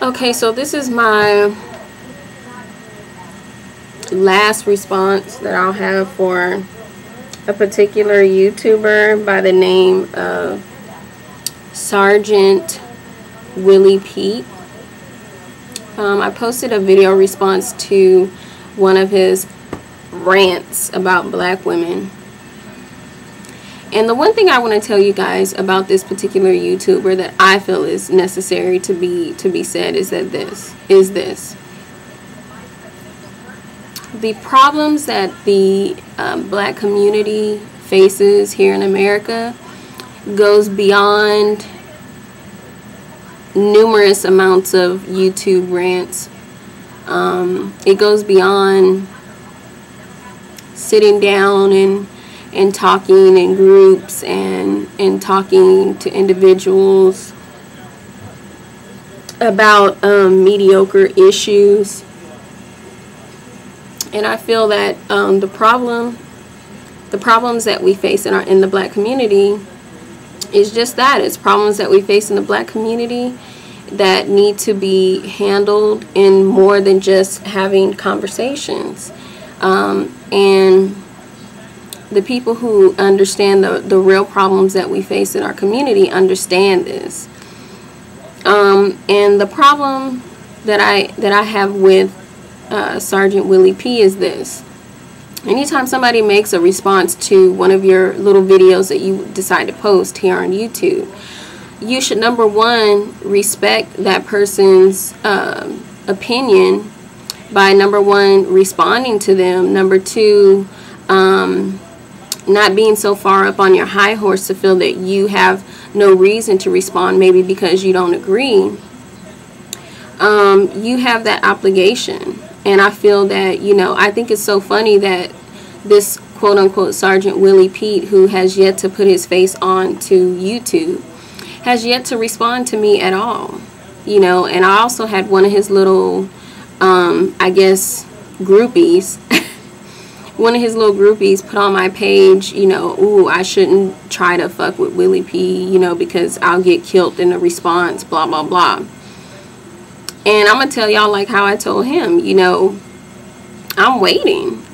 Okay, so this is my last response that I'll have for a particular YouTuber by the name of srgtwilliepete. I posted a video response to one of his rants about black women. And the one thing I want to tell you guys about this particular YouTuber that I feel is necessary to be said is that this. The problems that the black community faces here in America goes beyond numerous amounts of YouTube rants. It goes beyond sitting down and talking in groups and talking to individuals about mediocre issues. And I feel that the problems that we face in the black community is just that. It's problems that we face in the black community that need to be handled in more than just having conversations. And the people who understand the real problems that we face in our community understand this. And the problem that I have with srgtwilliepete is this. Anytime somebody makes a response to one of your little videos that you decide to post here on YouTube, you should, number one, respect that person's opinion by, number one, responding to them. Number two, not being so far up on your high horse to feel that you have no reason to respond, maybe because you don't agree. You have that obligation. And I feel that, I think it's so funny that this quote-unquote srgtwilliepete, who has yet to put his face on to YouTube, has yet to respond to me at all. And I also had one of his little, I guess, groupies, one of his little groupies put on my page, ooh, I shouldn't try to fuck with Willie P, because I'll get killed in the response, blah, blah, blah. And I'm going to tell y'all like how I told him, I'm waiting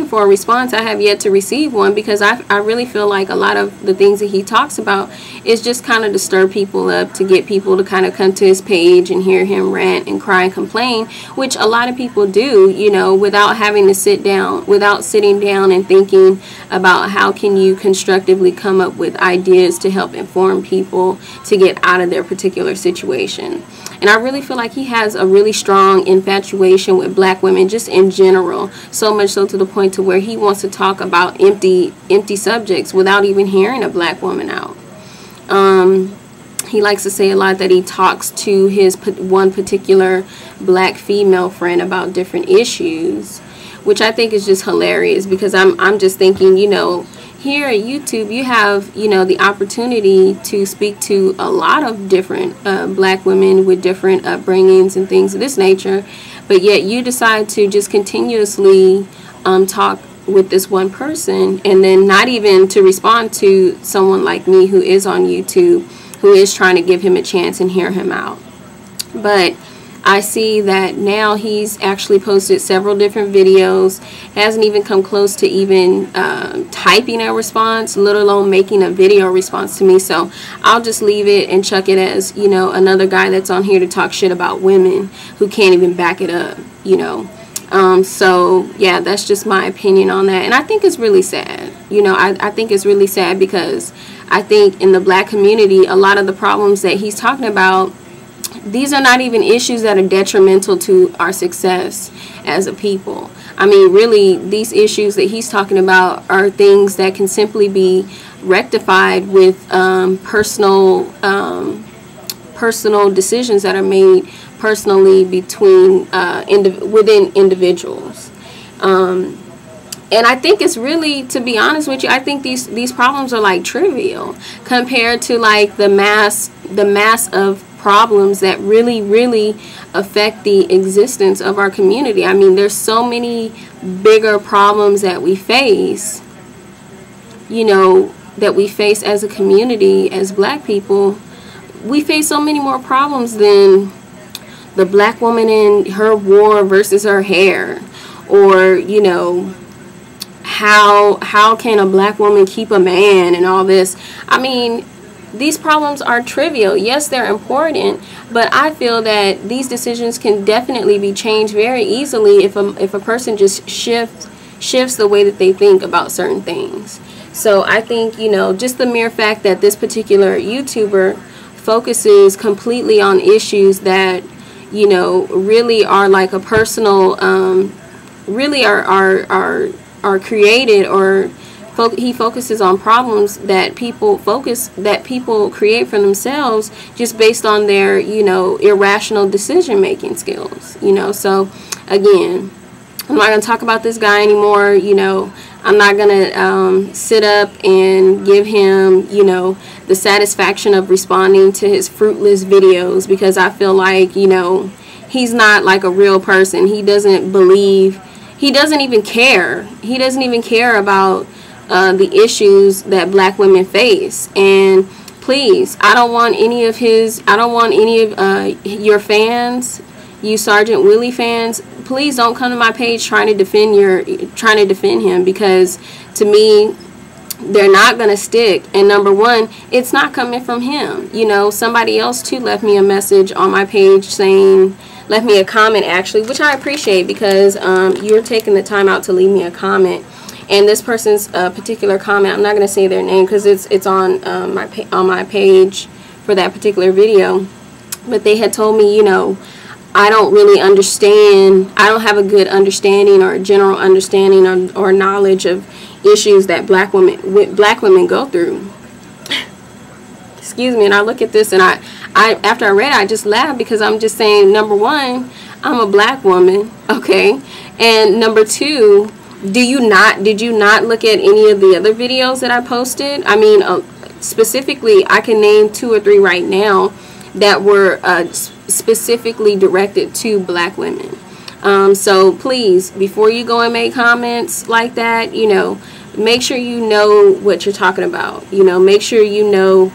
for a response. I have yet to receive one because I really feel like a lot of the things that he talks about is just kind of to stir people up, to get people to kind of come to his page and hear him rant and cry and complain, which a lot of people do, without having to sit down, without sitting down and thinking about how can you constructively come up with ideas to help inform people to get out of their particular situation. And I really feel like he has a really strong infatuation with black women just in general, so much so to the point to where he wants to talk about empty subjects without even hearing a black woman out. He likes to say a lot that he talks to his one particular black female friend about different issues, which I think is just hilarious because I'm just thinking, here at YouTube, you have, the opportunity to speak to a lot of different black women with different upbringings and things of this nature, but yet you decide to just continuously talk with this one person and then not even to respond to someone like me who is on YouTube, who is trying to give him a chance and hear him out. But I see that now he's actually posted several different videos, hasn't even come close to even typing a response, let alone making a video response to me. So I'll just leave it and chuck it as, another guy that's on here to talk shit about women who can't even back it up, So, yeah, that's just my opinion on that. And I think it's really sad. I think it's really sad because I think in the black community, a lot of the problems that he's talking about, these are not even issues that are detrimental to our success as a people. I mean, really, these issues that he's talking about are things that can simply be rectified with personal decisions that are made personally between within individuals. And I think it's really, to be honest with you, I think these problems are like trivial compared to like the mass of problems that really affect the existence of our community. I mean, there's so many bigger problems that we face, that we face as a community, as black people. We face so many more problems than the black woman in her war versus her hair, or, you know, how can a black woman keep a man and all this. I mean, these problems are trivial. Yes, they're important, but I feel that these decisions can definitely be changed very easily if a person just shifts the way that they think about certain things. So I think, you know, just the mere fact that this particular YouTuber focuses completely on issues that, you know, really are like a personal, really are created, or he focuses on problems that people create for themselves just based on their, you know, irrational decision making skills, you know. So again, I'm not going to talk about this guy anymore. You know, I'm not going to sit up and give him, you know, the satisfaction of responding to his fruitless videos, because I feel like, you know, he's not like a real person. He doesn't believe, he doesn't even care. He doesn't even care about the issues that black women face. And please, I don't want any of your fans, you Sergeant Willie fans, please don't come to my page trying to defend him, because to me, they're not going to stick. And number one, it's not coming from him. You know, somebody else too left me a message on my page saying, left me a comment actually, which I appreciate, because you're taking the time out to leave me a comment. And this person's particular comment, I'm not going to say their name because it's on my page for that particular video. But they had told me, you know, I don't really understand. I don't have a good understanding or a general understanding or knowledge of issues that black women go through. Excuse me. And I look at this and I after I read it, I just laughed, because I'm just saying, number one, I'm a black woman, okay, and number two, did you not look at any of the other videos that I posted? I mean, specifically, I can name 2 or 3 right now that were specifically directed to black women. So please, before you go and make comments like that, you know, make sure you know what you're talking about. You know, make sure you know.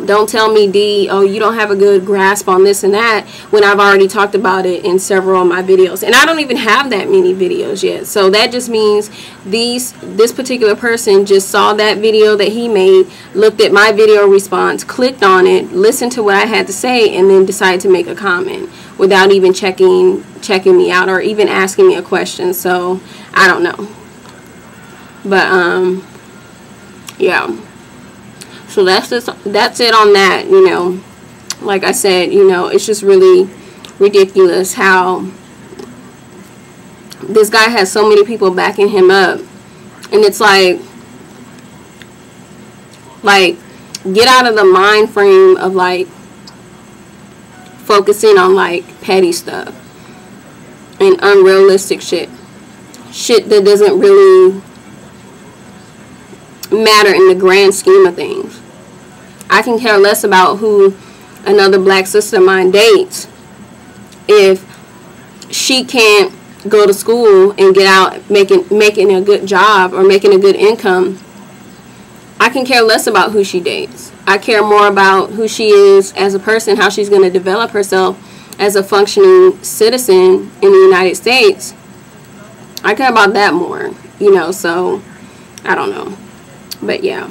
Don't tell me, D, oh, you don't have a good grasp on this and that, when I've already talked about it in several of my videos. And I don't even have that many videos yet. So that just means this particular person just saw that video that he made, looked at my video response, clicked on it, listened to what I had to say, and then decided to make a comment without even checking me out or even asking me a question. So I don't know. But yeah. So that's it on that, you know. Like I said, you know, it's just really ridiculous how this guy has so many people backing him up. And it's like get out of the mind frame of like focusing on like petty stuff and unrealistic shit that doesn't really matter in the grand scheme of things. I can care less about who another black sister of mine dates if she can't go to school and get out making a good job or making a good income. I can care less about who she dates. I care more about who she is as a person, how she's going to develop herself as a functioning citizen in the United States. I care about that more, you know. So I don't know. But yeah.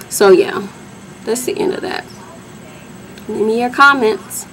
So yeah. That's the end of that. Leave me your comments.